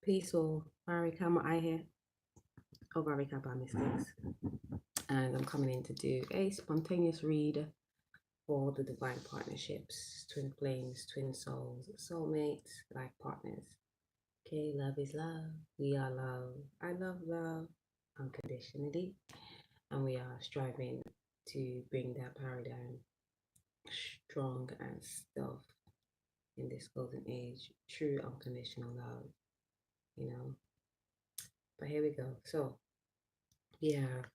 Peace or Barikama I here. Oh, Barikama mistakes. And I'm coming in to do a spontaneous read for the Divine Partnerships, TwinFlames, TwinSouls, SoulMates, LifePartners. Okay, love is love. We are love. I love love unconditionally. And we are striving to bring that paradigm strong and stealth in this golden age. True unconditional love, you know. But here we go. So we have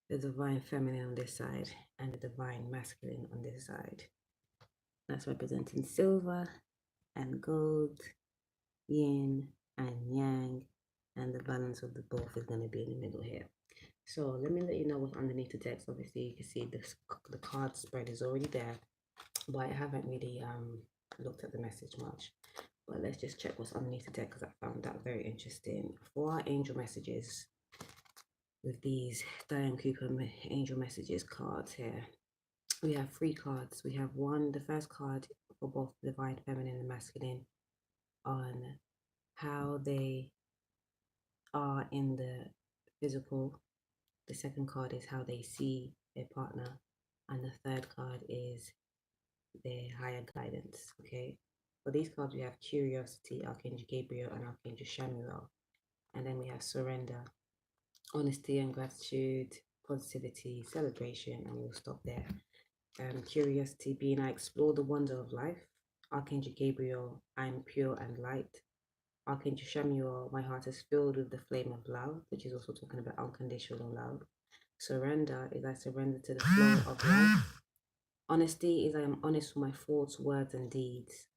the Divine Feminine on this side and the Divine Masculine on this side. That's representing silver and gold, yin and yang, and the balance of the both is going to be in the middle here. So let me let you know what's underneath the text. Obviously, you can see the card spread is already there, but I haven't really looked at the message much. But let's just check what's underneath the text because I found that very interesting. For our angel messages, with these Diane Cooper angel messages cards here, we have 3 cards. We have the first card for both the Divine Feminine and Masculine on how they are in the physical. The second card is how they see their partner, and the third card is their higher guidance. Okay, for these cards we have curiosity, Archangel Gabriel, and Archangel Chamuel, and then we have surrender, honesty and gratitude, positivity, celebration, and we'll stop there. Curiosity being I explore the wonder of life. Archangel Gabriel, I'm pure and light. Archangel Chamuel, my heart is filled with the flame of love, which is also talking about unconditional love. Surrender is I surrender to the flow of life. Honesty is I am honest with my thoughts, words, and deeds.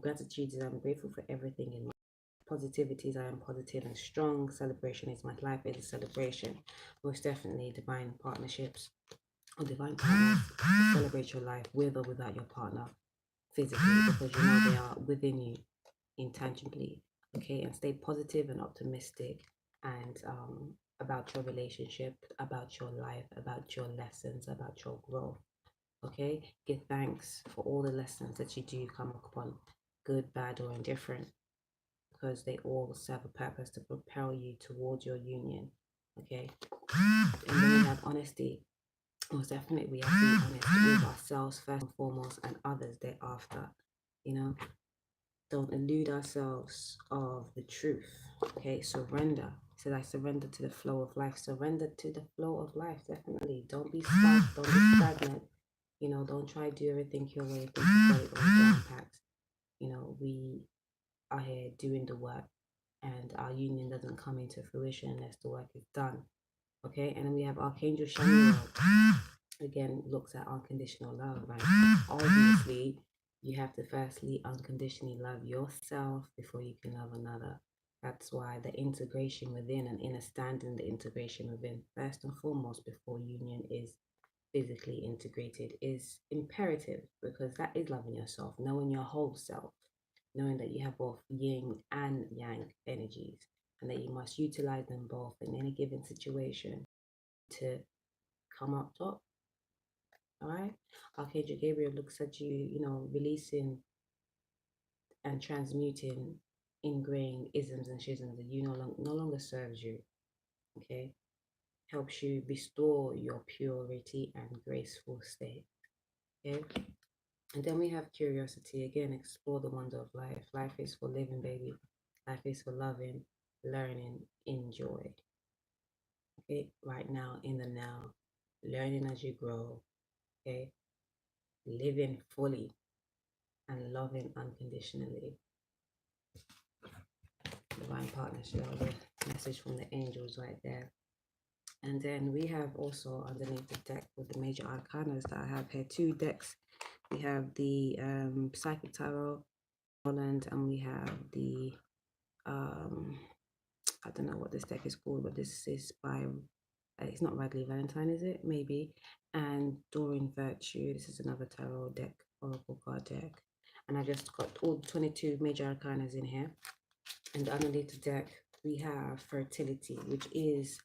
Gratitude is I'm grateful for everything in my positivity is I am positive and strong. Celebration is my life is a celebration. Most definitely divine partnerships or divine partners. Celebrate your life with or without your partner physically, because you know they are within you intangibly. Okay, and stay positive and optimistic and about your relationship, about your life, about your lessons, about your growth. Okay, give thanks for all the lessons that you do come upon, good, bad, or indifferent, because they all serve a purpose to propel you towards your union. Okay, and then we have honesty. Most definitely, we have to be honest with ourselves first and foremost, and others thereafter. You know, don't elude ourselves of the truth. Okay, surrender. So I surrender to the flow of life. Surrender to the flow of life. Definitely, don't be stuck. Don't be stagnant. You know, don't try to do everything your way. Think you got it all down packed. You know, we are here doing the work, and our union doesn't come into fruition unless the work is done. Okay, and then we have Archangel Chamuel. Again, looks at unconditional love, right? Obviously, you have to firstly unconditionally love yourself before you can love another. That's why the integration within and understanding the integration within, first and foremost, before union is physically integrated, is imperative, because that is loving yourself, knowing your whole self, knowing that you have both yin and yang energies, and that you must utilize them both in any given situation to come up top. All right. Archangel Gabriel looks at you, you know, releasing and transmuting ingrained isms and schisms that you no longer serves you. Okay. Helps you restore your purity and graceful state. Okay. And then we have curiosity. Again, explore the wonder of life. Life is for living, baby. Life is for loving, learning, enjoy. Okay. Right now, in the now, learning as you grow. Okay. Living fully and loving unconditionally. Divine Partnership, the message from the angels right there. And then we have also underneath the deck with the major arcanas that I have here, 2 decks. We have the Psychic Tarot, Holland, and we have the, I don't know what this deck is called, but this is by, it's not Radley Valentine, is it? Maybe. And Doreen Virtue, this is another tarot deck, oracle card deck. And I just got all 22 major arcanas in here. And underneath the deck, we have fertility, which is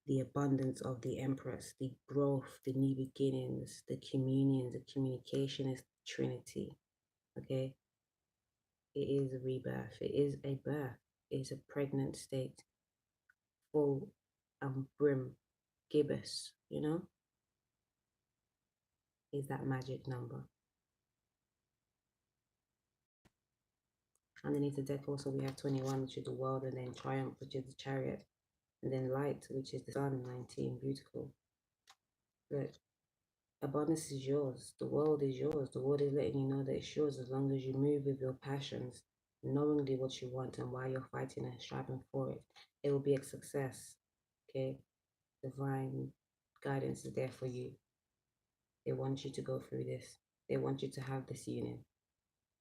the abundance of the Empress, the growth, the new beginnings, the communion, the communication is Trinity. Okay? It is a rebirth. It is a birth. is a pregnant state, full brim, gibbous, you know, is that magic number. Underneath the deck also we have 21, which is the world, and then triumph, which is the chariot, and then light, which is the sun, 19, beautiful. But abundance is yours. The world is yours. The world is letting you know that it's yours as long as you move with your passions, knowingly what you want and why you're fighting and striving for it. It will be a success. Okay? Divine guidance is there for you. They want you to go through this. They want you to have this union.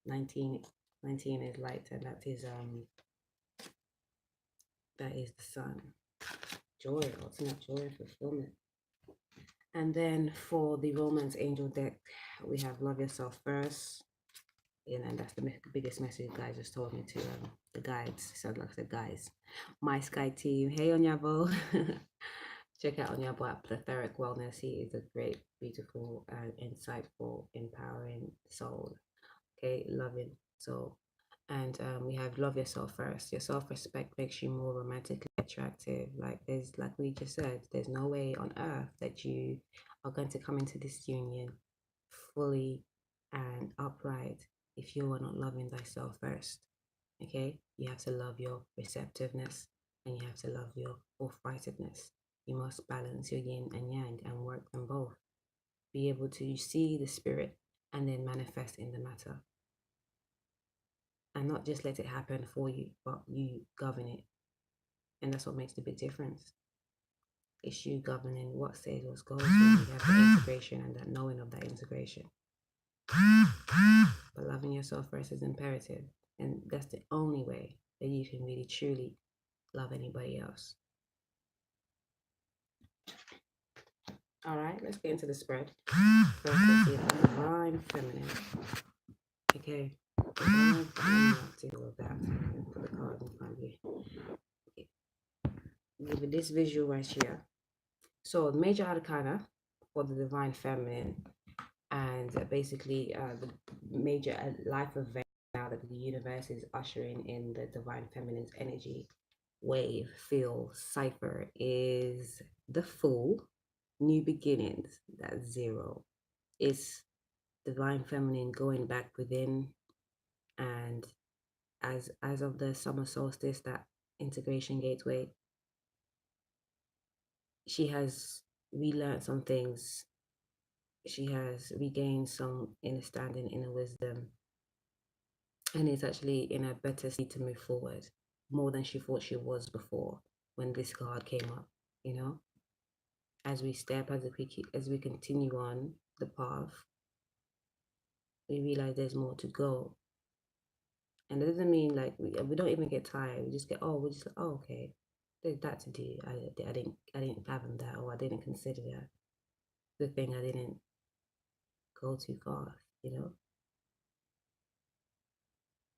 19 is light, and that is the sun. Joy, ultimate joy, fulfillment. And then for the romance angel deck, we have love yourself first. And that's the biggest message guys just told me to the guides. Sounds like the guys. My Sky team, hey Onyabo. Check out Onyabo at Plethoric Wellness. He is a great, beautiful, insightful, empowering soul. Okay, loving soul. And we have love yourself first. Your self-respect makes you more romantically attractive. Like we just said, there's no way on earth that you are going to come into this union fully and upright if you are not loving thyself first. Okay, you have to love your receptiveness and you have to love your forthrightedness. You must balance your yin and yang and work them both. Be able to see the spirit and then manifest in the matter. And not just let it happen for you, but you govern it. And that's what makes the big difference. It's you governing what stays, what goes, and you have the integration and that knowing of that integration. But loving yourself first is imperative. And that's the only way that you can really truly love anybody else. All right, let's get into the spread. First, let's see about Divine Feminine. Okay. Deal with that. Put the card in front of you. Okay. Give it this visual right here. So the major arcana for the Divine Feminine, and basically the major life event now that the universe is ushering in the Divine Feminine's energy wave, feel, cipher, is the Fool, new beginnings. That's 0. It's Divine Feminine going back within, and as of the summer solstice, that integration gateway, she has relearned some things. She has regained some understanding, inner wisdom, and is actually in a better state to move forward more than she thought she was before when this card came up. You know, as we step, as we continue on the path, we realize there's more to go. And it doesn't mean like we don't even get tired. We just get we're just like, oh, okay, there's that to do. I didn't fathom that, or I didn't consider that. Good thing I didn't go too far, you know.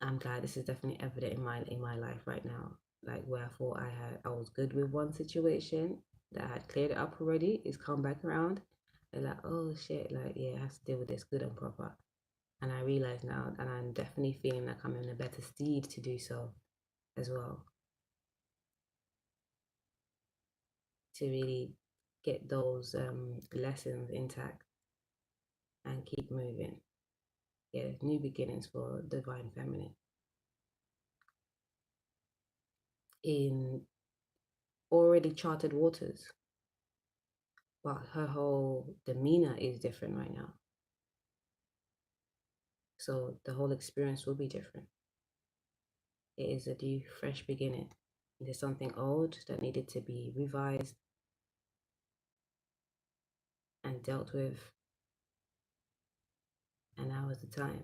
I'm glad this is definitely evident in my life right now. Like where I thought I was good with one situation that I had cleared it up already, is come back around and like, oh shit, like yeah, I have to deal with this good and proper. And I realize now, and I'm definitely feeling like I'm in a better steed to do so as well. To really get those lessons intact and keep moving. Yeah, new beginnings for Divine Feminine. In already charted waters, but her whole demeanor is different right now. So the whole experience will be different. It is a new, fresh beginning. There's something old that needed to be revised and dealt with, and now is the time.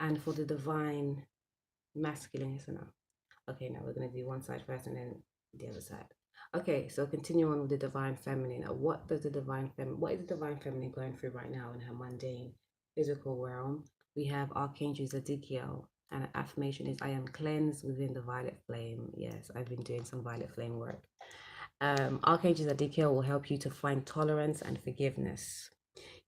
And for the Divine Masculine, so now, okay, now we're going to do one side first and then the other side. Okay, so continue on with the Divine Feminine. What is the Divine Feminine going through right now in her mundane physical realm? We have Archangel Zadkiel, and an affirmation is, I am cleansed within the violet flame. Yes, I've been doing some violet flame work. Archangel Zadkiel will help you to find tolerance and forgiveness.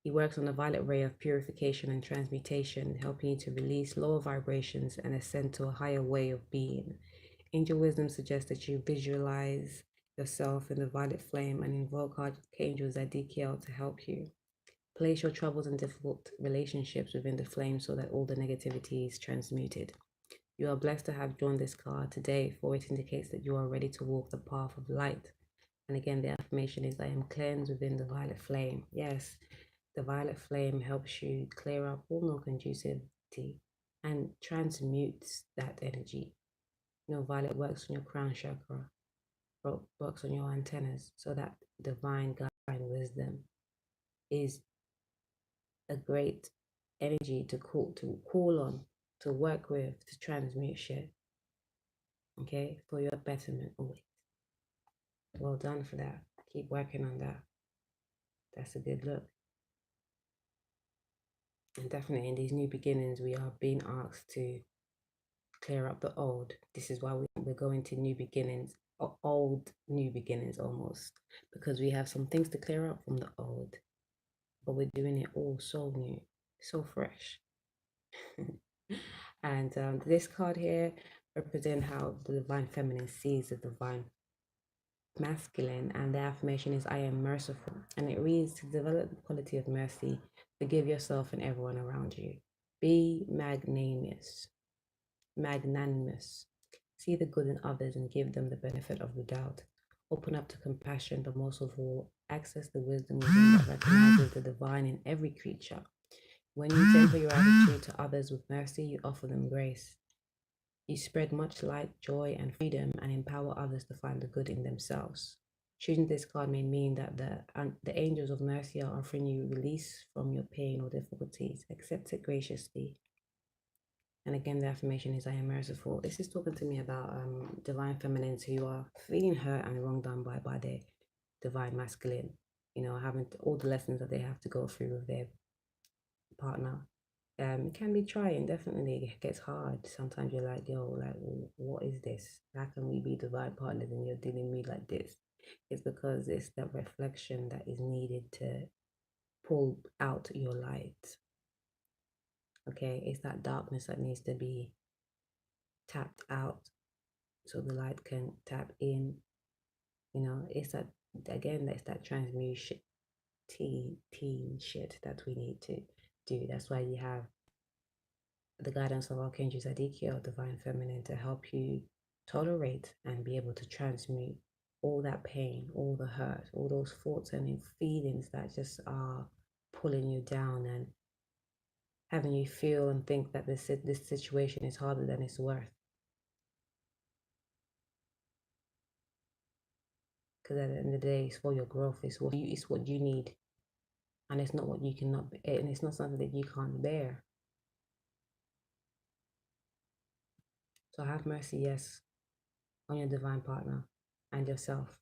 He works on the violet ray of purification and transmutation, helping you to release lower vibrations and ascend to a higher way of being. Angel wisdom suggests that you visualize yourself in the violet flame and invoke Archangel Zadkiel to help you. Place your troubles and difficult relationships within the flame so that all the negativity is transmuted. You are blessed to have drawn this card today, for it indicates that you are ready to walk the path of light. And again, the affirmation is, I am cleansed within the violet flame. Yes, the violet flame helps you clear up all non-conducivity and transmutes that energy. You know, violet works on your crown chakra, works on your antennas, so that divine guiding wisdom is a great energy to call on, to work with, to transmute shit. Okay, for your betterment always. Well done for that. Keep working on that. That's a good look. And definitely in these new beginnings, we are being asked to clear up the old. This is why we're going to new beginnings, or old new beginnings almost, because we have some things to clear up from the old, but we're doing it all so new, so fresh. And this card here represents how the divine feminine sees the divine masculine, and the affirmation is, I am merciful. And it reads, to develop the quality of mercy, forgive yourself and everyone around you. Be magnanimous. See the good in others and give them the benefit of the doubt. Open up to compassion, but most of all, access the wisdom within that recognizes the divine in every creature. When you temper your attitude to others with mercy, you offer them grace. You spread much light, joy, and freedom, and empower others to find the good in themselves. Choosing this card may mean that the angels of mercy are offering you release from your pain or difficulties. Accept it graciously. And again, the affirmation is, I am merciful. This is talking to me about divine feminines who are feeling hurt and wronged done by their divine masculine. You know, having all the lessons that they have to go through with their partner. It can be trying, definitely. It gets hard. Sometimes you're like, yo, like, what is this? How can we be divine partners and you're dealing with me like this? It's because it's that reflection that is needed to pull out your light. Okay, it's that darkness that needs to be tapped out so the light can tap in. You know, it's that, again, that's that transmutation teen shit that we need to do. That's why you have the guidance of Archangel Zadkiel, Divine Feminine, to help you tolerate and be able to transmute all that pain, all the hurt, all those thoughts and feelings that just are pulling you down and having you feel and think that this situation is harder than it's worth. Because at the end of the day, it's for your growth. It's what you need, and it's not what you cannot. And it's not something that you can't bear. So have mercy, yes, on your divine partner and yourself.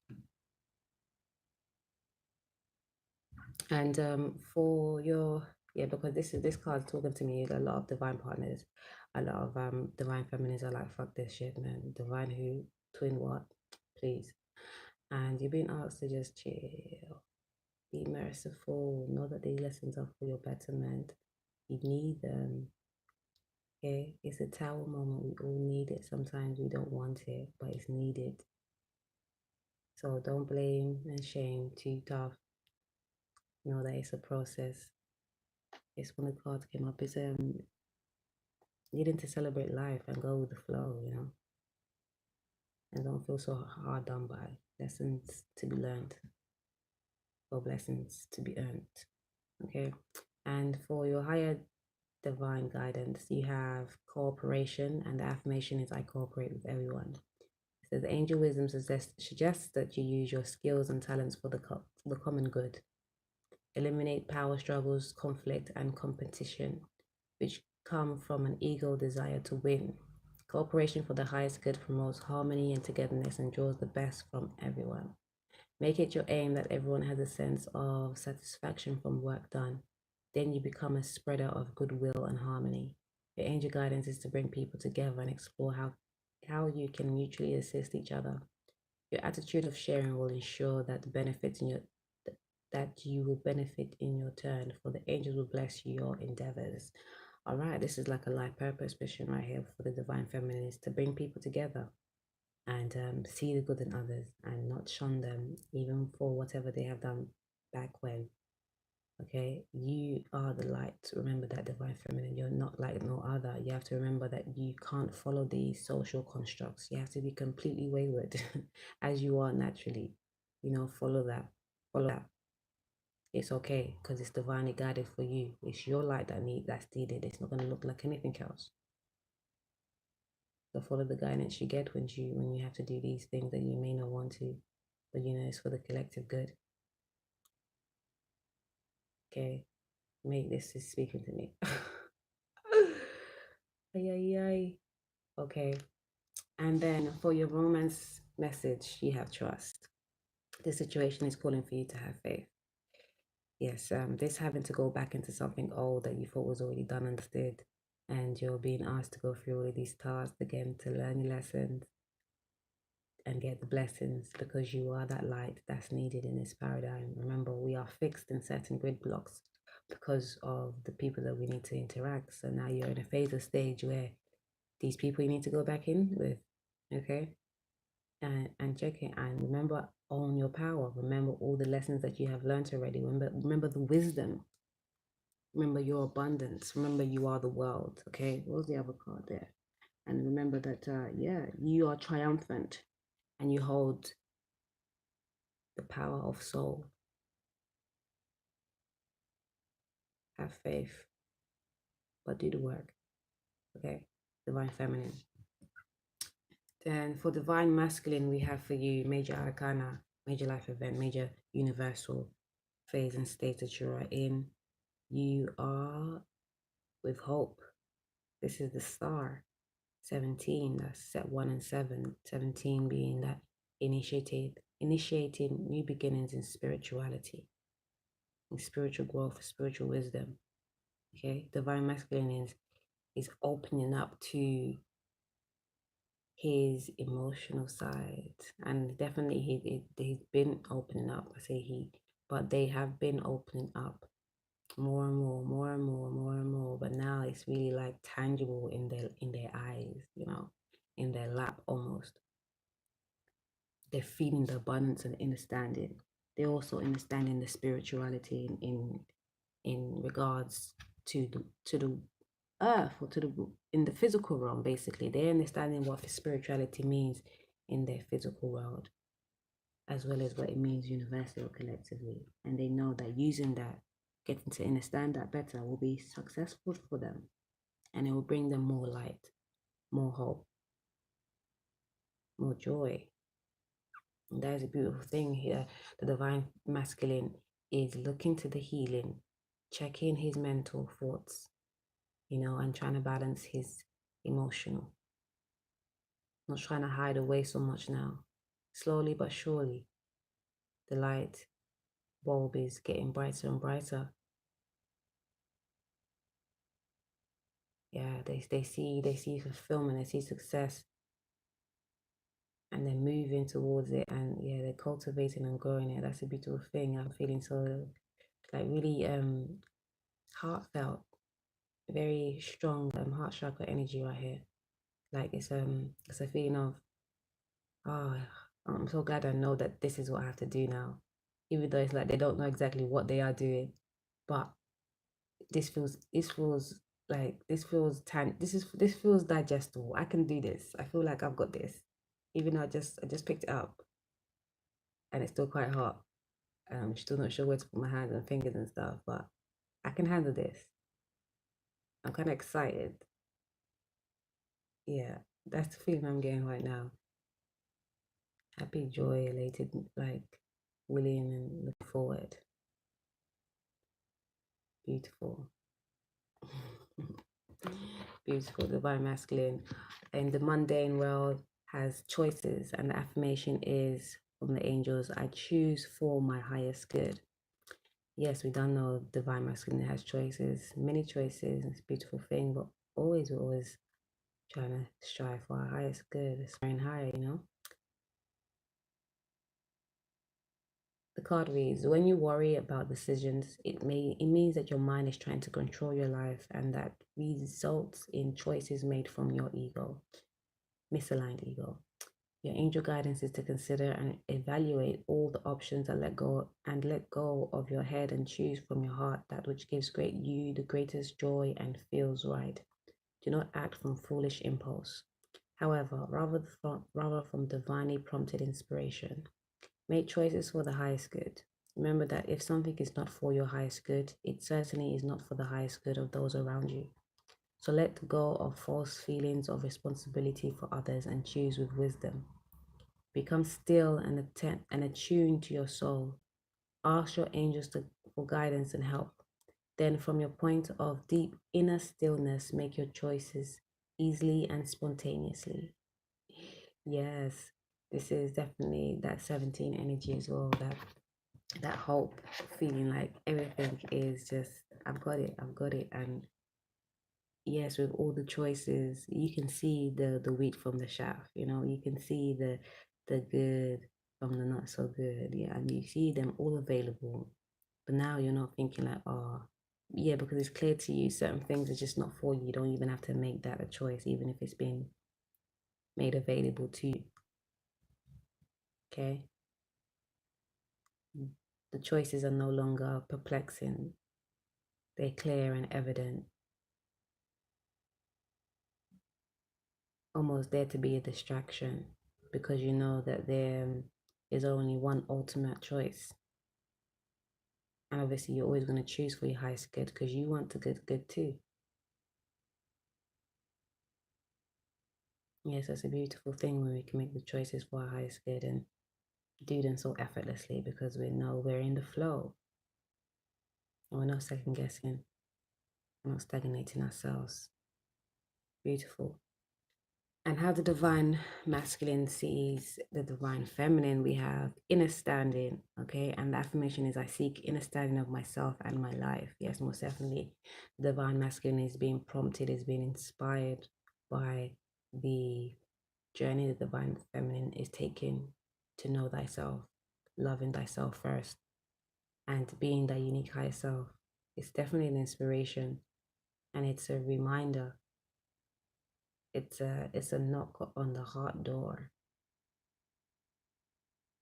And for your, yeah, because this card's talking to me, a lot of divine partners, a lot of divine feminines are like, fuck this shit, man. Divine who, twin what, please. And you're being asked to just chill, be merciful, know that these lessons are for your betterment. You need them. Okay, it's a tower moment. We all need it. Sometimes we don't want it, but it's needed. So don't blame and shame. Too tough. Know that it's a process. It's when the cards came up. It's needing to celebrate life and go with the flow, you know, and don't feel so hard done by. Lessons to be learned or blessings to be earned. Okay, and for your higher divine guidance, you have cooperation, and the affirmation is, I cooperate with everyone. It says angel wisdom suggests that you use your skills and talents for the common good. Eliminate power struggles, conflict, and competition, which come from an ego desire to win. Cooperation for the highest good promotes harmony and togetherness and draws the best from everyone. Make it your aim that everyone has a sense of satisfaction from work done. Then you become a spreader of goodwill and harmony. Your angel guidance is to bring people together and explore how you can mutually assist each other. Your attitude of sharing will ensure that the benefits in that you will benefit in your turn, for the angels will bless your endeavors. All right, this is like a life purpose mission right here for the Divine Feminine, is to bring people together and see the good in others and not shun them, even for whatever they have done back when. Okay, you are the light. Remember that, Divine Feminine. You're not like no other. You have to remember that you can't follow these social constructs. You have to be completely wayward as you are naturally. You know, follow that. Follow that. It's okay because it's divinely guided for you. It's your light that's needed. It's not going to look like anything else. So follow the guidance you get when you have to do these things that you may not want to, but you know it's for the collective good. Okay, mate, this is speaking to me. Ay, ay, ay. Okay, and then for your romance message, you have trust. The situation is calling for you to have faith. Yes, this having to go back into something old that you thought was already done, understood, and you're being asked to go through all of these tasks again to learn your lessons and get the blessings, because you are that light that's needed in this paradigm. Remember, we are fixed in certain grid blocks because of the people that we need to interact. So now you're in a phase of stage where these people you need to go back in with, okay? And check it, and remember, own your power. Remember all the lessons that you have learned already. Remember the wisdom. Remember your abundance. Remember you are the world. Okay, what was the other card there? And remember that, yeah, you are triumphant, and you hold the power of soul. Have faith, but do the work. Okay, Divine Feminine. Then for Divine Masculine, we have for you major arcana, major life event, major universal phase and state that you are in. You are with hope. This is the star. 17, that's set 1 and 7. 17 being that initiating new beginnings in spirituality, in spiritual growth, spiritual wisdom. Okay, Divine Masculine is opening up to his emotional side, and definitely he's been opening up. I say he, but they have been opening up more and more, more and more, more and more. But now it's really like tangible in their eyes, you know, in their lap almost. They're feeling the abundance and understanding. They're also understanding the spirituality in regards to the earth, or to the in the physical realm. Basically, they're understanding what spirituality means in their physical world, as well as what it means universally or collectively. And they know that using that, getting to understand that better, will be successful for them, and it will bring them more light, more hope, more joy. And that is a beautiful thing here. The Divine Masculine is looking to the healing, checking his mental thoughts, you know, and trying to balance his emotional. Not trying to hide away so much now. Slowly but surely, the light bulb is getting brighter and brighter. Yeah, they see fulfillment, they see success, and they're moving towards it, and yeah, they're cultivating and growing it. That's a beautiful thing. I'm feeling so like really heartfelt, very strong heart chakra energy right here. Like it's a feeling of, oh, I'm so glad I know that this is what I have to do now, even though it's like they don't know exactly what they are doing, but this feels like this feels digestible. I can do this. I feel like I've got this, even though I just picked it up and it's still quite hot. I'm still not sure where to put my hands and fingers and stuff, but I can handle this. I'm kind of excited. Yeah, that's the feeling I'm getting right now. Happy, joy, elated, like willing and looking forward. Beautiful. Beautiful, Divine Masculine. And the mundane world has choices, and the affirmation is from the angels: I choose for my highest good. Yes, we don't know Divine Masculine has choices, many choices. It's a beautiful thing, but we're always trying to strive for our highest good, aspiring higher, you know? The card reads, when you worry about decisions, it means that your mind is trying to control your life, and that results in choices made from your ego, misaligned ego. Your angel guidance is to consider and evaluate all the options and let go of your head and choose from your heart that which gives you the greatest joy and feels right. Do not act from foolish impulse. However, rather from divinely prompted inspiration. Make choices for the highest good. Remember that if something is not for your highest good, it certainly is not for the highest good of those around you. So let go of false feelings of responsibility for others and choose with wisdom. Become still and attuned to your soul. Ask your angels for guidance and help. Then, from your point of deep inner stillness, make your choices easily and spontaneously. Yes, this is definitely that 17 energy as well. That hope, feeling like everything is just, I've got it. And yes, with all the choices, you can see the wheat from the chaff. You can see the good from the not so good. Yeah, and you see them all available. But now you're not thinking like, oh, yeah, because it's clear to you certain things are just not for you. You don't even have to make that a choice, even if it's been made available to you. Okay? The choices are no longer perplexing. They're clear and evident. Almost there to be a distraction, because you know that there is only one ultimate choice. And obviously you're always going to choose for your highest good because you want the good too. Yes, that's a beautiful thing when we can make the choices for our highest good and do them so effortlessly, because we know we're in the flow. And we're not second guessing. We're not stagnating ourselves. Beautiful. And how the divine masculine sees the divine feminine, we have inner standing. Okay, and the affirmation is, I seek inner standing of myself and my life. Yes, most definitely. The divine masculine is being prompted, is being inspired by the journey the divine feminine is taking to know thyself, loving thyself first, and being that unique higher self. It's definitely an inspiration, and it's a reminder. It's a knock on the heart door.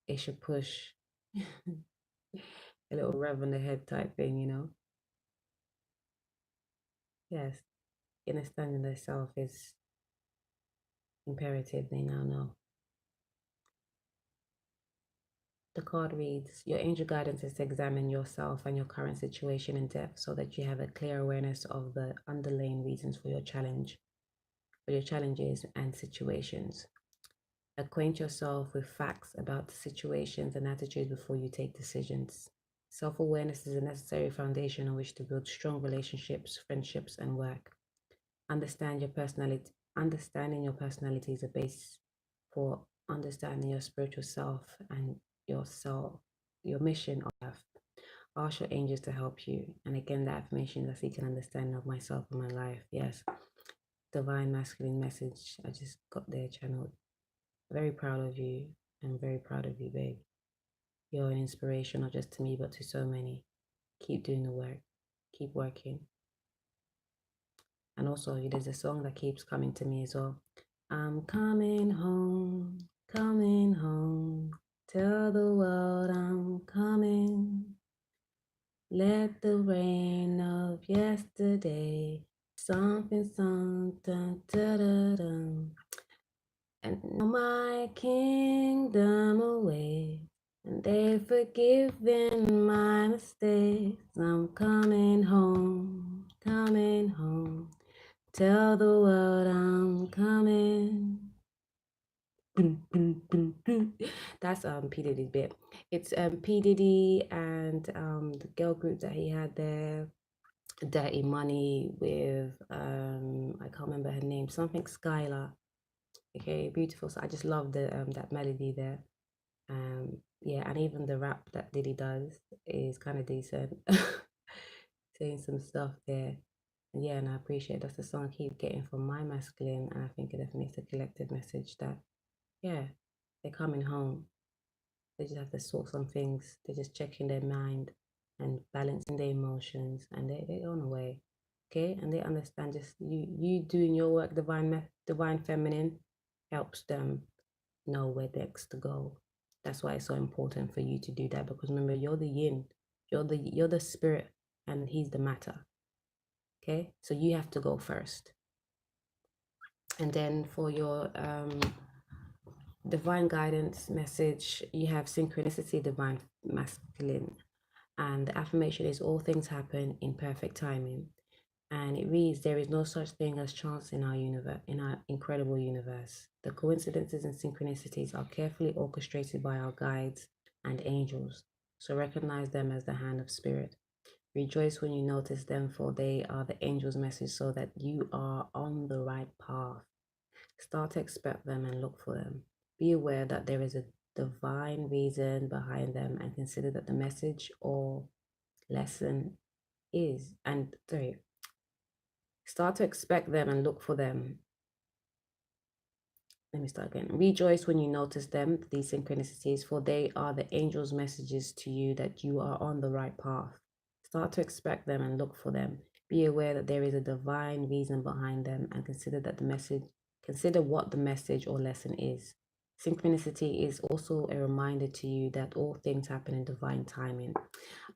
It should push a little rev on the head type thing. Yes, understanding thyself is imperative, they now know. The card reads, your angel guidance is to examine yourself and your current situation in depth so that you have a clear awareness of the underlying reasons for your challenges and situations. Acquaint yourself with facts about the situations and attitudes before you take decisions. Self-awareness is a necessary foundation on which to build strong relationships, friendships, and work. Understanding your personality is a base for understanding your spiritual self and your mission on earth. Ask your angels to help you. And again, the affirmation is, I seek an understanding of myself and my life. Yes, divine masculine message. I just got there channeled. Very proud of you. I'm very proud of you, babe. You're an inspiration, not just to me, but to so many. Keep doing the work. Keep working. And also, there's a song that keeps coming to me as well. I'm coming home, coming home. Tell the world I'm coming. Let the rain of yesterday, something, something, da-da-da. And now my kingdom away, and they've forgiven my mistakes. I'm coming home, coming home. Tell the world I'm coming. That's P. Diddy's bit. It's P. Diddy and the girl group that he had there, Dirty Money with I can't remember her name, something Skylar. Okay, beautiful. So I just love the that melody there. Yeah, and even the rap that Diddy does is kind of decent. Saying some stuff there. And yeah, and I appreciate that's the song I keep getting from my masculine, and I think it definitely is a collective message that, yeah, they're coming home. They just have to sort some things. They're just checking their mind and balancing their emotions, and they're on the way. Okay, and they understand just you doing your work, divine feminine, helps them know where next to go. That's why it's so important for you to do that, because remember, you're the yin, you're the spirit, and he's the matter. Okay, so you have to go first. And then for your divine guidance message, you have synchronicity, divine masculine, and the affirmation is all things happen in perfect timing. And it reads, there is no such thing as chance in our universe, in our incredible universe. The coincidences and synchronicities are carefully orchestrated by our guides and angels, so recognize them as the hand of spirit. Rejoice when you notice them, for they are the angel's message, so that you are on the right path. Start to expect them and look for them. Be aware that there is a divine reason behind them, and consider that the message or lesson is, and sorry, start to expect them and look for them. Let me start again. Rejoice when you notice them, these synchronicities, for they are the angel's messages to you that you are on the right path. Start to expect them and look for them. Be aware that there is a divine reason behind them, and consider what the message or lesson is. Synchronicity is also a reminder to you that all things happen in divine timing.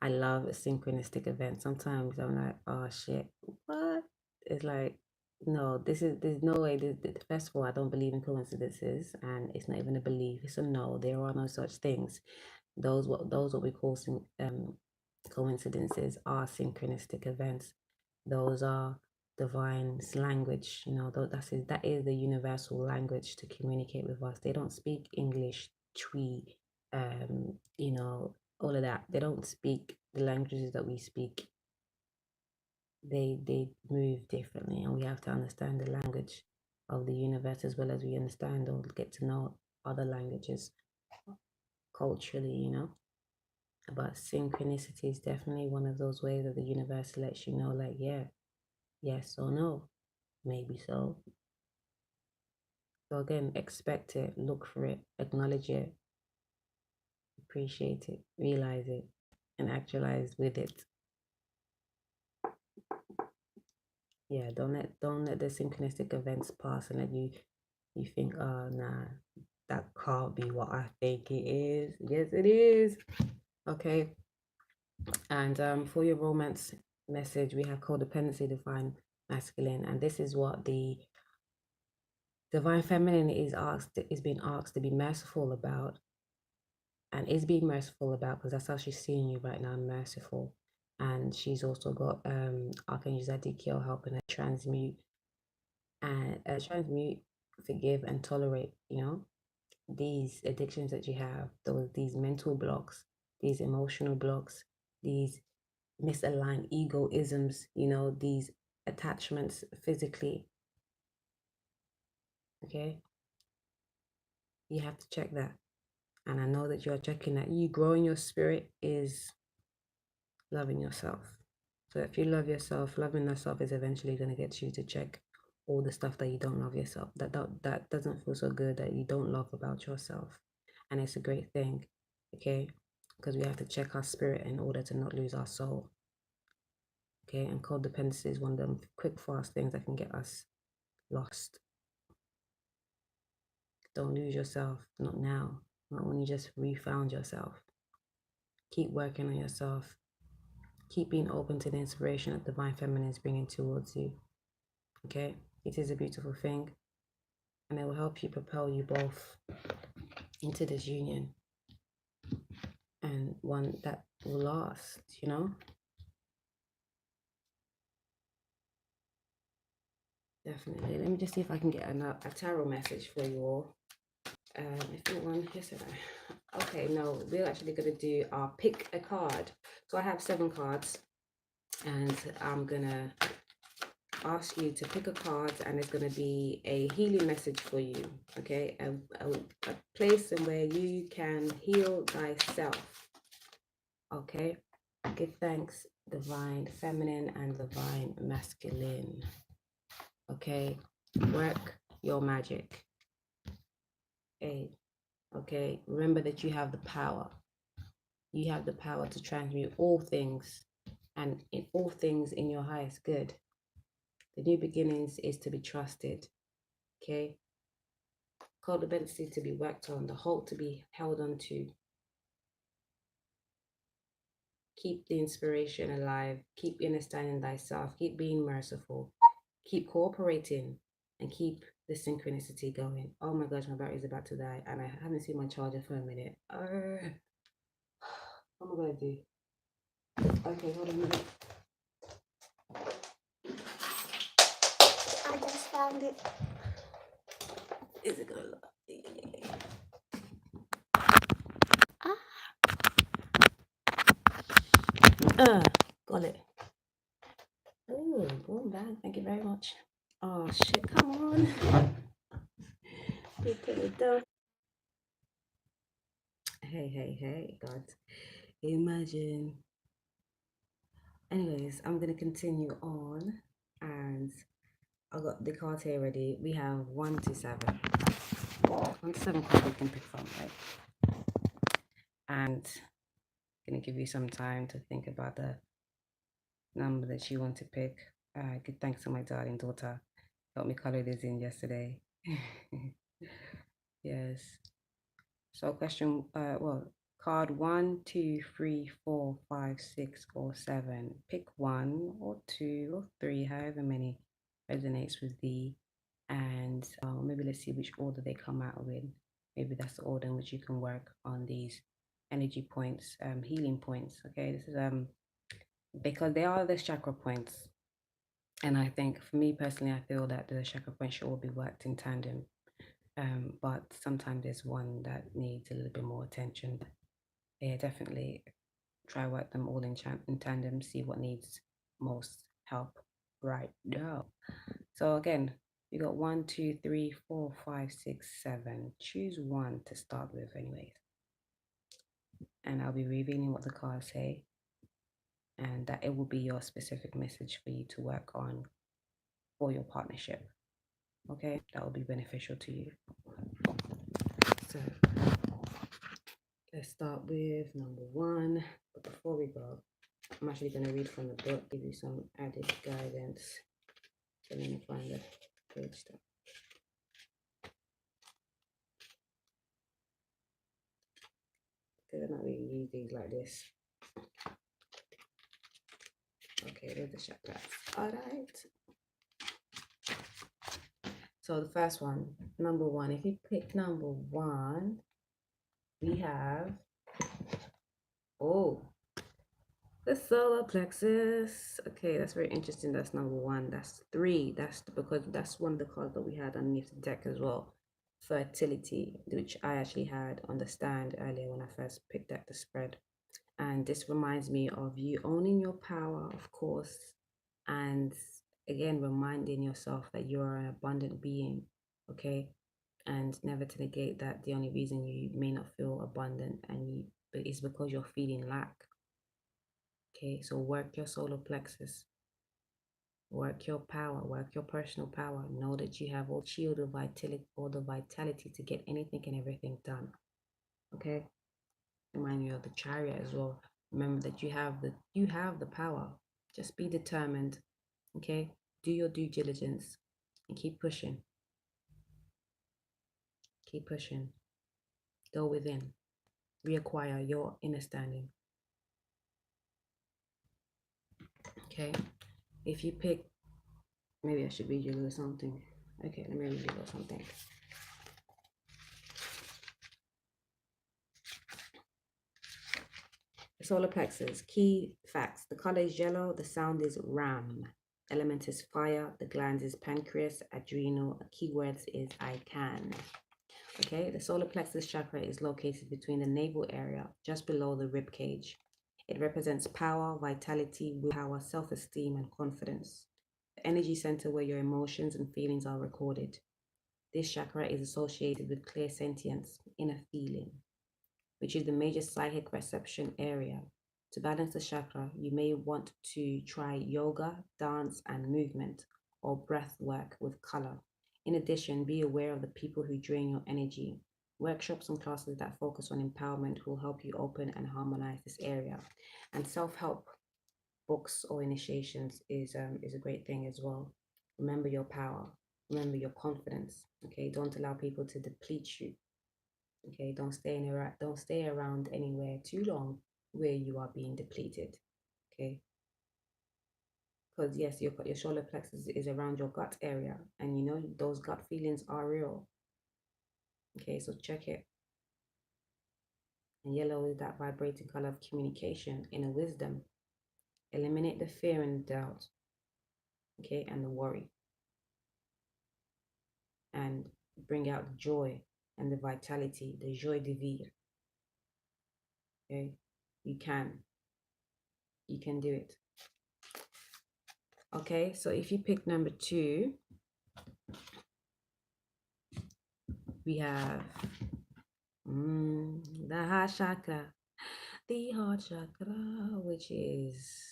I love synchronistic events. Sometimes I'm like, oh shit, what? It's like, no, there's no way. First of all, I don't believe in coincidences, and it's not even a belief. It's a no. There are no such things. Those what we call coincidences are synchronistic events. Those are divine's language. You know, that is the universal language to communicate with us. They don't speak English, Twi, you know, all of that. They don't speak the languages that we speak. They move differently, and we have to understand the language of the universe as well as we understand or get to know other languages culturally, you know. But synchronicity is definitely one of those ways that the universe lets you know, like, yeah, yes or no, maybe so. So again, expect it, look for it, acknowledge it, appreciate it, realize it, and actualize with it. Yeah, don't let the synchronistic events pass and let you think, oh nah, that can't be what I think it is. Yes, it is. Okay. And for your romance message, we have codependency, divine masculine, and this is what the divine feminine is being asked to be merciful about, and is being merciful about, because that's how she's seeing you right now, merciful. And she's also got Archangel Zadkiel helping her transmute, forgive, and tolerate, you know, these addictions that you have, these mental blocks, these emotional blocks, these misaligned egoisms, you know, these attachments physically. Okay, you have to check that. And I know that you're checking that. You growing your spirit is loving yourself. So if you love yourself, loving yourself is eventually going to get you to check all the stuff that you don't love yourself, that doesn't feel so good, that you don't love about yourself. And it's a great thing, okay? Because we have to check our spirit in order to not lose our soul. Okay, and codependency is one of them quick, fast things that can get us lost. Don't lose yourself, not now, not when you just refound yourself. Keep working on yourself. Keep being open to the inspiration that Divine Feminine is bringing towards you. Okay, it is a beautiful thing, and it will help you propel you both into this union, and one that will last, you know. Definitely. Let me just see if I can get a tarot message for you all. If not one, yes, okay, no, we're actually going to do our pick a card. So I have 7 cards, and I'm going to ask you to pick a card, and it's going to be a healing message for you, okay? A place in where you can heal thyself, okay? Give thanks, Divine Feminine and Divine Masculine, okay? Work your magic. Okay, remember that you have the power. You have the power to transmute all things, and in all things in your highest good. The new beginnings is to be trusted. Okay, codependency to be worked on, the hope to be held on to. Keep the inspiration alive. Keep understanding thyself. Keep being merciful. Keep cooperating, and keep the synchronicity going. Oh my gosh, my battery's about to die, and I haven't seen my charger for a minute. What am I gonna do? Okay, hold on a minute. I just found it. Is it gonna look? Got it. Oh, boom, bang. Thank you very much. Oh shit, come on. Put it down. Hey, God. Imagine. Anyways, I'm gonna continue on, and I got the cards here ready. We have 1 to 7. 1 to 7 cards you can pick from, right? And I'm gonna give you some time to think about the number that you want to pick. Good thanks to my darling daughter. Helped me color this in yesterday. Yes. So question, card 1, 2, 3, 4, 5, 6, or 7. Pick 1 or 2 or 3, however many resonates with thee. And maybe let's see which order they come out with. Maybe that's the order in which you can work on these energy points, healing points. Okay, this is because they are the chakra points. And I think for me personally, I feel that the chakra points should all be worked in tandem. But sometimes there's one that needs a little bit more attention. Yeah, definitely try work them all in tandem, see what needs most help right now. So again, you got 1, 2, 3, 4, 5, 6, 7. Choose one to start with, anyways. And I'll be revealing what the cards say, and that it will be your specific message for you to work on for your partnership. Okay, that will be beneficial to you. So let's start with number 1. But before we go, I'm actually going to read from the book, give you some added guidance. So let me find the page stuff. Because I don't really use these like this. Okay, there's the chakras. All right. So the first one, number 1. If you pick number 1, we have, the solar plexus. Okay, that's very interesting. That's number 1. That's 3. That's because that's one of the cards that we had underneath the deck as well. Fertility, which I actually had on the stand earlier when I first picked up the spread. And this reminds me of you owning your power, of course, and again reminding yourself that you are an abundant being, okay, and never to negate that the only reason you may not feel abundant is because you're feeling lack. Okay, so work your solar plexus, work your power, work your personal power. Know that you have all the vitality to get anything and everything done. Okay, remind you of the chariot as well. Remember that you have the power. Just be determined. Okay, do your due diligence and keep pushing. Keep pushing. Go within. Reacquire your inner standing. Okay, if you pick, maybe I should read you a little something. Okay, let me read you a little something. The solar plexus. Key facts. The color is yellow. The sound is ram. Element is fire. The gland is pancreas, adrenal. Keywords is I can. Okay, the solar plexus chakra is located between the navel area, just below the rib cage. It represents power, vitality, willpower, self-esteem, and confidence. The energy center where your emotions and feelings are recorded. This chakra is associated with clear sentience, inner feeling, which is the major psychic perception area. To balance the chakra, you may want to try yoga, dance, and movement, or breath work with color. In addition, be aware of the people who drain your energy. Workshops and classes that focus on empowerment will help you open and harmonize this area. And self-help books or initiations is a great thing as well. Remember your power. Remember your confidence. Okay, don't allow people to deplete you. Okay, don't stay around anywhere too long where you are being depleted. Okay, because yes, your solar plexus is around your gut area, and you know those gut feelings are real. Okay, so check it. And yellow is that vibrating color of communication, inner wisdom. Eliminate the fear and doubt, okay, and the worry, and bring out the joy and the vitality, the joie de vivre. Okay, you can do it. Okay, so if you pick number 2, we have the heart chakra, which is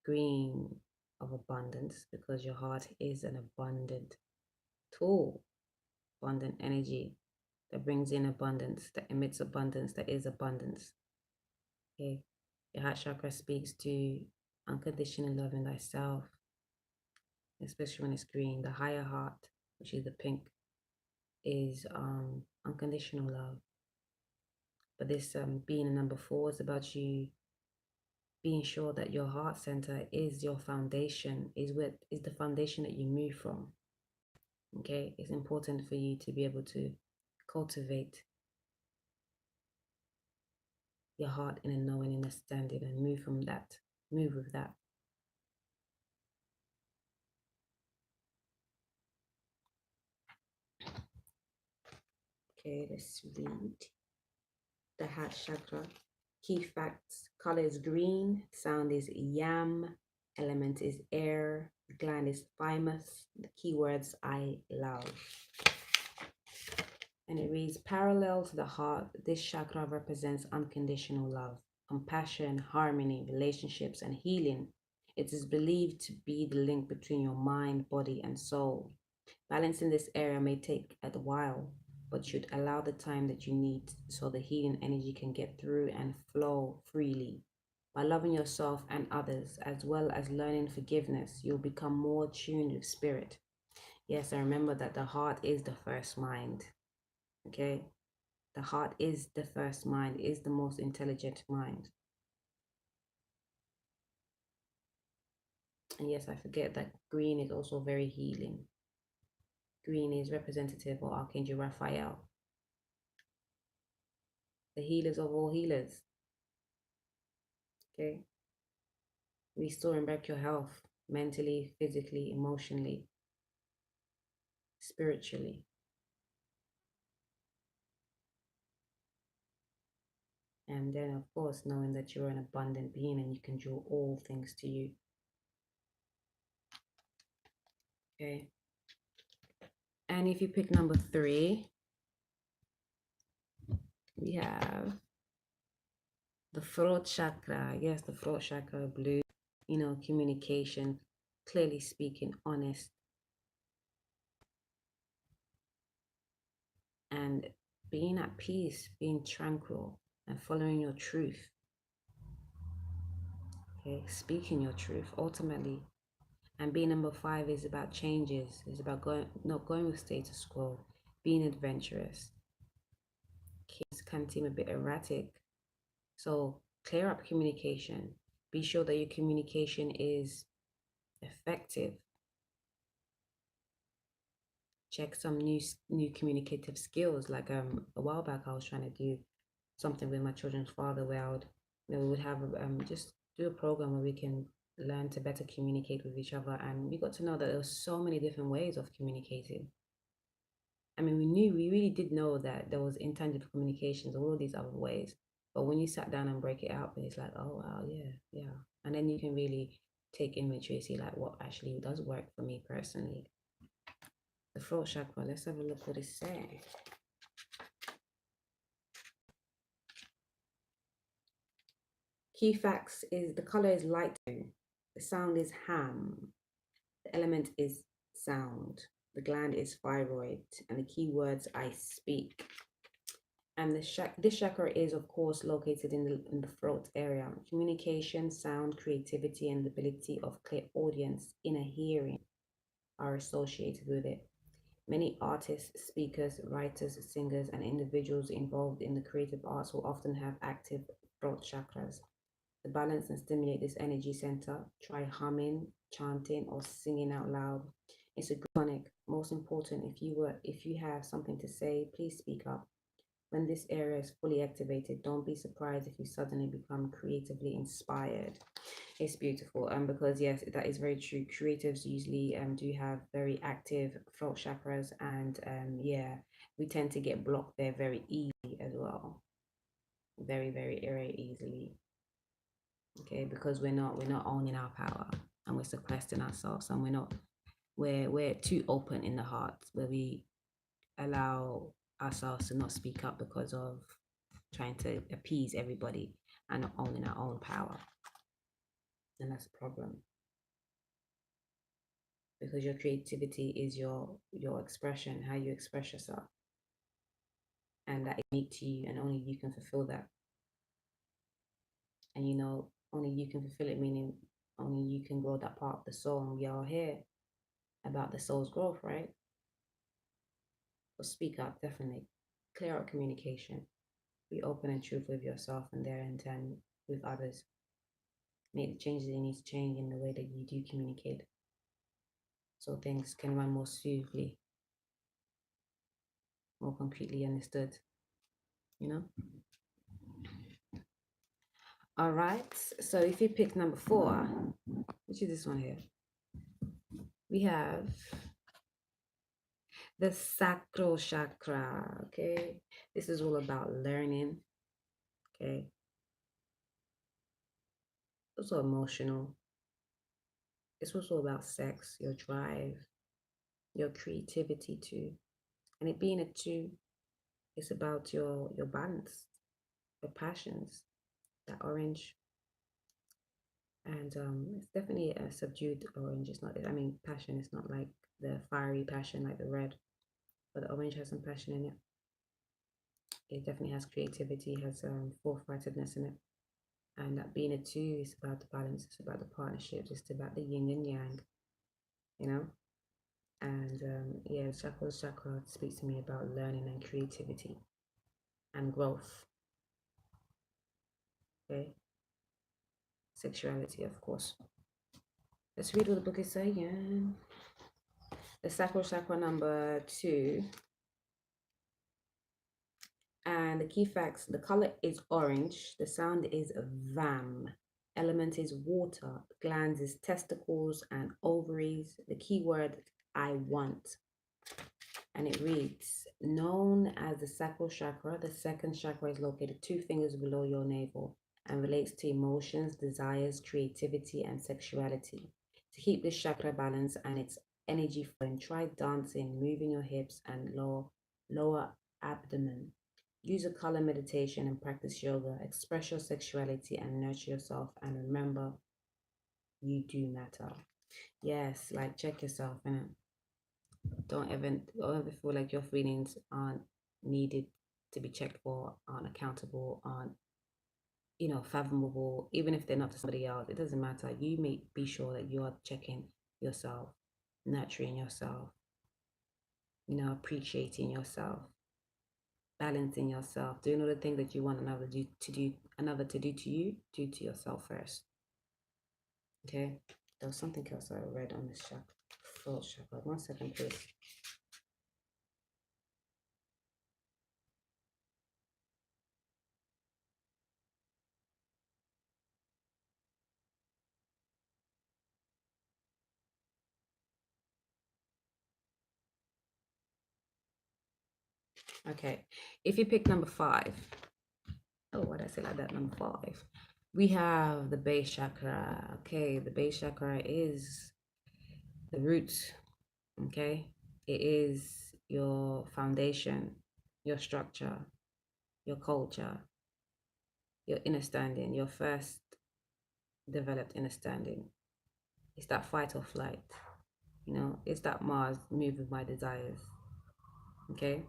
green of abundance, because your heart is an abundant tool, abundant energy that brings in abundance, that emits abundance, that is abundance. Okay, your heart chakra speaks to unconditional love in thyself, especially when it's green. The higher heart, which is the pink, is unconditional love. But this being a number 4 is about you being sure that your heart center is your foundation, is the foundation that you move from. Okay, it's important for you to be able to cultivate your heart in a knowing, in a standing, and move with that. Okay, let's read the heart chakra. Key facts: color is green, sound is yam, element is air, gland is thymus. The keywords I love. And it reads, parallel to the heart, this chakra represents unconditional love, compassion, harmony, relationships, and healing. It is believed to be the link between your mind, body, and soul. Balancing this area may take a while, but should allow the time that you need so the healing energy can get through and flow freely. By loving yourself and others, as well as learning forgiveness, you'll become more tuned with spirit. Yes, I remember that the heart is the first mind. Okay, the heart is the first mind, is the most intelligent mind. And yes, I forget that green is also very healing. Green is representative of Archangel Raphael, the healers of all healers. Okay, restoring back your health mentally, physically, emotionally, spiritually. And then, of course, knowing that you're an abundant being and you can draw all things to you. Okay. And if you pick number 3, we have the throat chakra. Yes, the throat chakra, blue. You know, communication, clearly speaking, honest. And being at peace, being tranquil, and following your truth. Okay, speaking your truth, ultimately. And being number 5 is about changes. It's about not going with status quo, being adventurous. Kids can seem a bit erratic. So clear up communication. Be sure that your communication is effective. Check some new communicative skills. Like a while back, I was trying to do something with my children's father where we would have just do a program where we can learn to better communicate with each other, and we got to know that there were so many different ways of communicating. I mean, we really did know that there was intangible communications, all these other ways. But when you sat down and break it out, it's like, oh wow, yeah. And then you can really take inventory, see like what actually does work for me personally. The throat chakra, let's have a look what it says. Key facts is the color is light, the sound is ham, the element is sound. The gland is thyroid, and the keywords I speak. And this chakra is, of course, located in the throat area. Communication, sound, creativity, and the ability of clear audience, inner hearing are associated with it. Many artists, speakers, writers, singers, and individuals involved in the creative arts will often have active throat chakras. To balance and stimulate this energy center, try humming, chanting, or singing out loud. It's a good tonic. Most important, if you have something to say, please speak up. When this area is fully activated, don't be surprised if you suddenly become creatively inspired. It's beautiful, because yes, that is very true. Creatives usually do have very active throat chakras, and yeah, we tend to get blocked there very easily as well. Very, very, very easily. Okay, because we're not owning our power, and we're suppressing ourselves, and we're too open in the heart, where we allow ourselves to not speak up because of trying to appease everybody and not owning our own power. And that's a problem, because your creativity is your expression, how you express yourself, and that is unique to you, and only you can fulfill that. And only you can fulfill it, meaning only you can grow that part of the soul. And we are here about the soul's growth, right? So speak up, definitely. Clear out communication. Be open and truthful with yourself and their intent with others. Make the changes you need to change in the way that you do communicate, so things can run more smoothly, more completely understood, All right, so if you pick number 4, which is this one here, we have the sacral chakra. Okay, this is all about learning. Okay, also emotional. It's also about sex, your drive, your creativity too. And it being a 2, it's about your balance, your passions, that orange. And it's definitely a subdued orange. It's not, passion is not like the fiery passion like the red, but the orange has some passion in it. It definitely has creativity, has forthrightedness in it. And that being a 2 is about the balance, it's about the partnerships, it's about the yin and yang, And yeah, chakra speaks to me about learning and creativity and growth. Okay. Sexuality, of course. Let's read what the book is saying. The sacral chakra number 2. And the key facts, the color is orange. The sound is vam. Element is water. Glands is testicles and ovaries. The key word, I want. And it reads, known as the sacral chakra, the second chakra is located 2 fingers below your navel and relates to emotions, desires, creativity, and sexuality. To keep this chakra balanced and its energy flowing, try dancing, moving your hips and lower abdomen. Use a color meditation and practice yoga. Express your sexuality and nurture yourself. And remember, you do matter. Yes, like check yourself, innit? Don't ever feel like your feelings aren't needed to be checked for, aren't accountable, aren't fathomable. Even if they're not to somebody else, it doesn't matter. You may be sure that you are checking yourself, nurturing yourself, appreciating yourself, balancing yourself, doing all the things that you want another to do to you. Do to yourself first. Okay, there was something else I read on this throat chakra. 1 second, please. Okay, if you pick number 5, what did I say like that? Number 5, we have the base chakra. Okay, the base chakra is the root. Okay, it is your foundation, your structure, your culture, your understanding, your first developed understanding. It's that fight or flight. You know, it's that Mars move with my desires. Okay.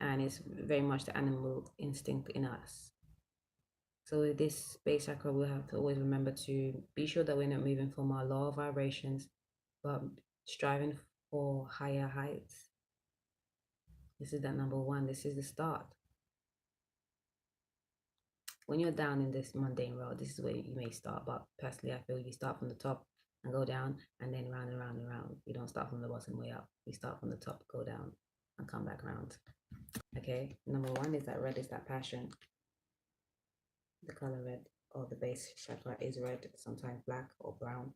And it's very much the animal instinct in us. So with this base chakra, we'll have to always remember to be sure that we're not moving from our lower vibrations, but striving for higher heights. This is that number one. This is the start. When you're down in this mundane road, this is where you may start. But personally, I feel you start from the top and go down, and then round and round and round. You don't start from the bottom way up. You start from the top, go down, and come back around. Okay. Number one is that red is that passion. The color red, or the base chakra is red, sometimes black or brown.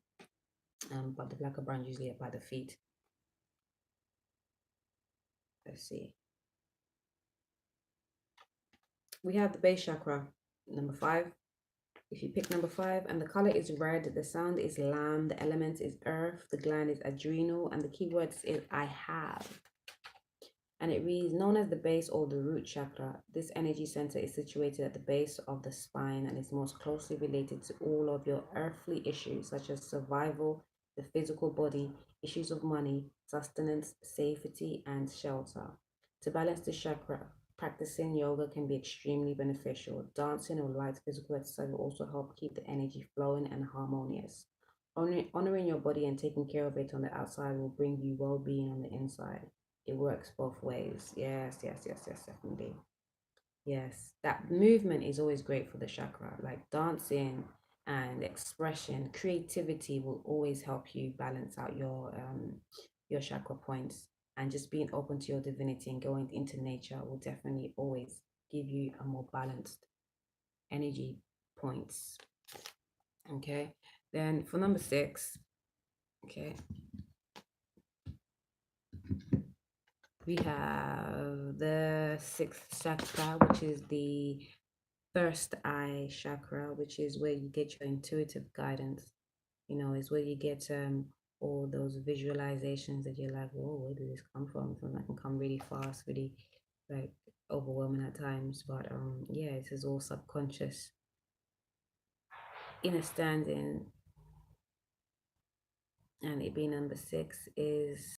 But the black or brown usually are by the feet. Let's see. We have the base chakra, number 5. If you pick number 5 and the color is red, the sound is lamb, the element is earth, the gland is adrenal, and the keywords is I have. And it reads, known as the base or the root chakra, this energy center is situated at the base of the spine and is most closely related to all of your earthly issues, such as survival, the physical body, issues of money, sustenance, safety, and shelter. To balance the chakra, practicing yoga can be extremely beneficial. Dancing or light physical exercise will also help keep the energy flowing and harmonious. Honoring your body and taking care of it on the outside will bring you well-being on the inside. It works both ways. Yes, definitely. Yes, that movement is always great for the chakra. Like dancing and expression, creativity will always help you balance out your chakra points. And just being open to your divinity and going into nature will definitely always give you a more balanced energy points. Okay. Then for number 6, okay, we have the 6th chakra, which is the first eye chakra, which is where you get your intuitive guidance. You know, is where you get all those visualizations that you're like, whoa, where did this come from? From that can come really fast, really like overwhelming at times. But yeah, it is all subconscious inner standing. And it being number 6 is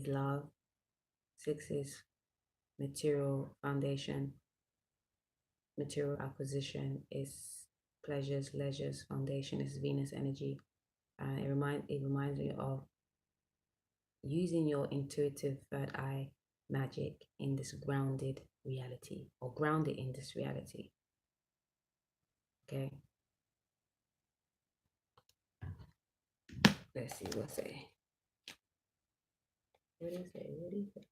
love. 6 is material foundation, material acquisition, is pleasures, leisures, foundation is Venus energy. It reminds me of using your intuitive third eye magic in this grounded reality, or grounded in this reality. Okay. Let's see what's it. What is it?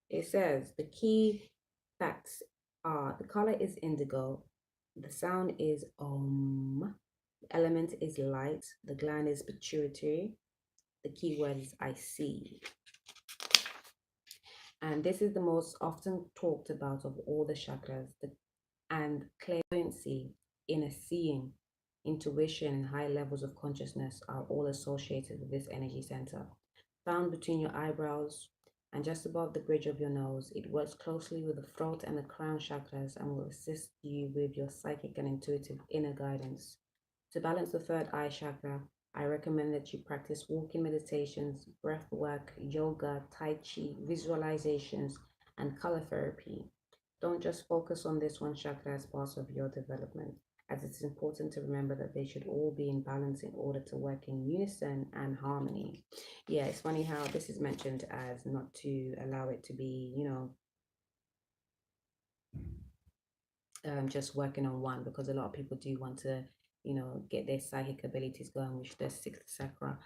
It says the key facts are the color is indigo, the sound is the element is light, the gland is pituitary, the keyword is I see. And this is the most often talked about of all the chakras. And clairvoyancy, inner seeing, intuition, and high levels of consciousness are all associated with this energy center. Found between your eyebrows and just above the bridge of your nose, it works closely with the throat and the crown chakras and will assist you with your psychic and intuitive inner guidance. To balance the third eye chakra, I recommend that you practice walking meditations, breath work, yoga, tai chi, visualizations, and color therapy. Don't just focus on this one chakra as part of your development, as it's important to remember that they should all be in balance in order to work in unison and harmony. Yeah, it's funny how this is mentioned as not to allow it to be, just working on one, because a lot of people do want to, get their psychic abilities going, which the 6th chakra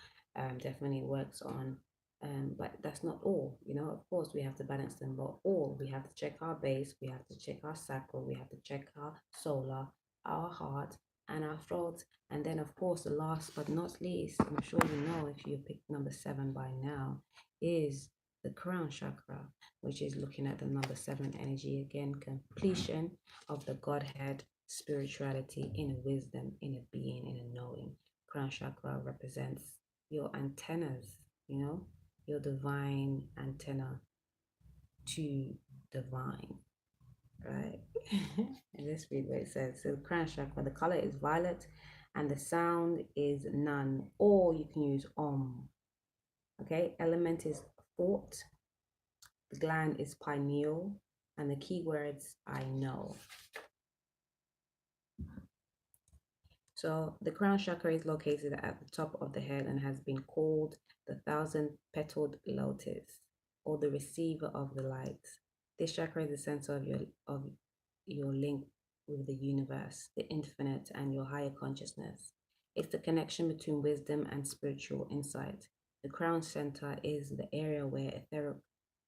definitely works on. But that's not all, of course we have to balance them, but all we have to check our base, we have to check our sacral, we have to check our solar, our heart, and our throat. And then of course the last but not least, I'm sure you know if you picked number 7 by now, is the crown chakra, which is looking at the number 7 energy again, completion of the Godhead, spirituality, inner wisdom, inner being, inner knowing. Crown chakra represents your antennas, your divine antenna to divine, right? And let's read what it says. So crown chakra, the color is violet and the sound is none, or you can use om. Okay, element is thought, the gland is pineal, and the keywords I know. So the crown chakra is located at the top of the head and has been called the thousand-petaled lotus, or the receiver of the light. This chakra is the center of your link with the universe, the infinite, and your higher consciousness. It's the connection between wisdom and spiritual insight. The crown center is the area where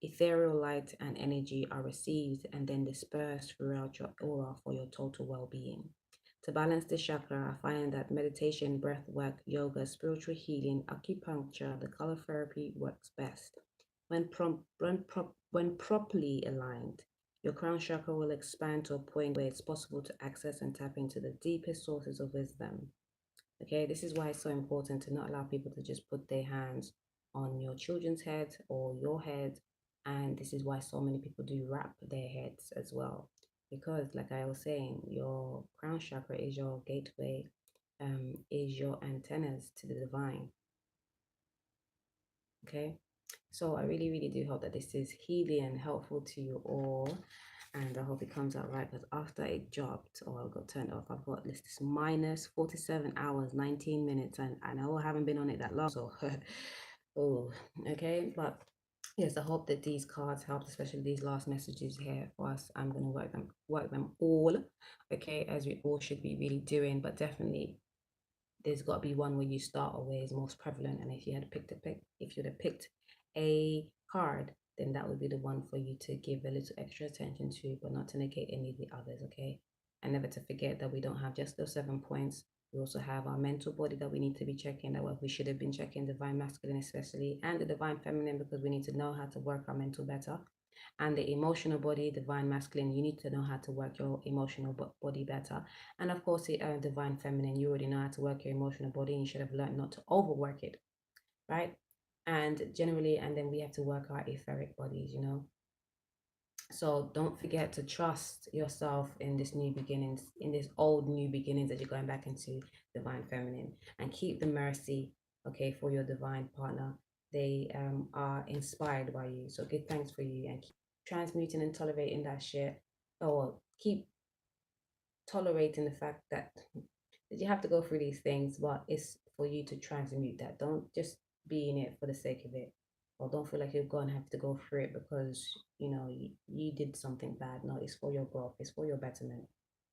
ethereal light and energy are received and then dispersed throughout your aura for your total well-being. To balance this chakra, I find that meditation, breath work, yoga, spiritual healing, acupuncture, the color therapy works best. When properly aligned, your crown chakra will expand to a point where it's possible to access and tap into the deepest sources of wisdom. Okay, this is why it's so important to not allow people to just put their hands on your children's head or your head. And this is why so many people do wrap their heads as well. Because, like I was saying, your crown chakra is your gateway, is your antennas to the divine. Okay, so I really, really do hope that this is healing and helpful to you all. And I hope it comes out right, because after it dropped or I got turned off, I've got this minus 47 hours, 19 minutes, and I know I haven't been on it that long. So, oh, okay. But yes, I hope that these cards helped, especially these last messages here for us. I'm going to work them all, okay, as we all should be really doing. But definitely, there's got to be one where you start or where is most prevalent. And if you had picked if you'd have picked a card, then that would be the one for you to give a little extra attention to, but not to negate any of the others, okay? And never to forget that we don't have just those 7 points. We also have our mental body that we need to be checking, that we should have been checking, Divine Masculine especially, and the Divine Feminine, because we need to know how to work our mental better. And the emotional body, Divine Masculine, you need to know how to work your emotional body better. And of course, the Divine Feminine, you already know how to work your emotional body, and you should have learned not to overwork it, right? And generally, and then we have to work our etheric bodies, you know. So don't forget to trust yourself in this new beginnings, in this old new beginnings that you're going back into Divine Feminine, and keep the mercy, okay, for your divine partner. They are inspired by you, so give thanks for you and keep transmuting and tolerating that shit, or keep tolerating the fact that you have to go through these things, but it's for you to transmute that. Don't just be in it for the sake of it, or don't feel like you're going to have to go through it because you did something bad. No, it's for your growth, it's for your betterment.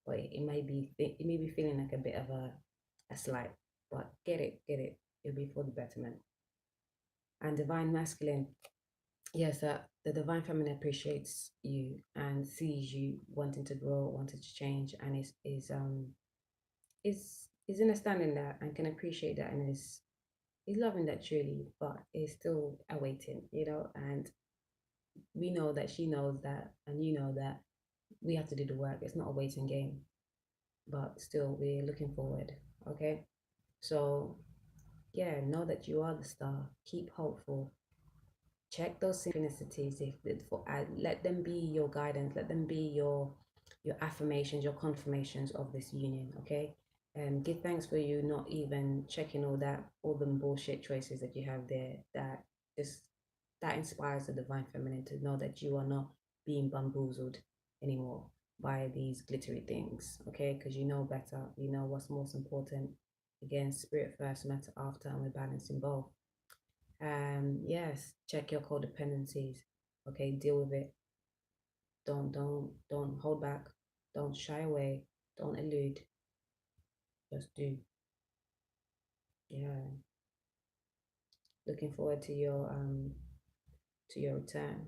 But it may be feeling like a bit of a slight, but get it, it'll be for the betterment. And Divine Masculine, yes, the Divine Feminine appreciates you and sees you wanting to grow, wanting to change, and is understanding that and can appreciate that, and is loving that truly, but is still awaiting, and we know that she knows that, and you know that we have to do the work. It's not a waiting game, but still we're looking forward. Okay, so yeah, know that you are the star. Keep hopeful. Check those synchronicities. Let them be your guidance. Let them be your affirmations, your confirmations of this union. Okay, and give thanks for you not even checking all them bullshit choices that you have there. That inspires the Divine Feminine to know that you are not being bamboozled anymore by these glittery things. Okay, because you know better. You know what's most important. Again, spirit first, matter after, and we're balancing both. Yes, check your codependencies. Okay, deal with it. Don't hold back. Don't shy away. Don't elude. Just do. Yeah. Looking forward to your return.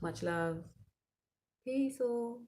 Much love. Peace all.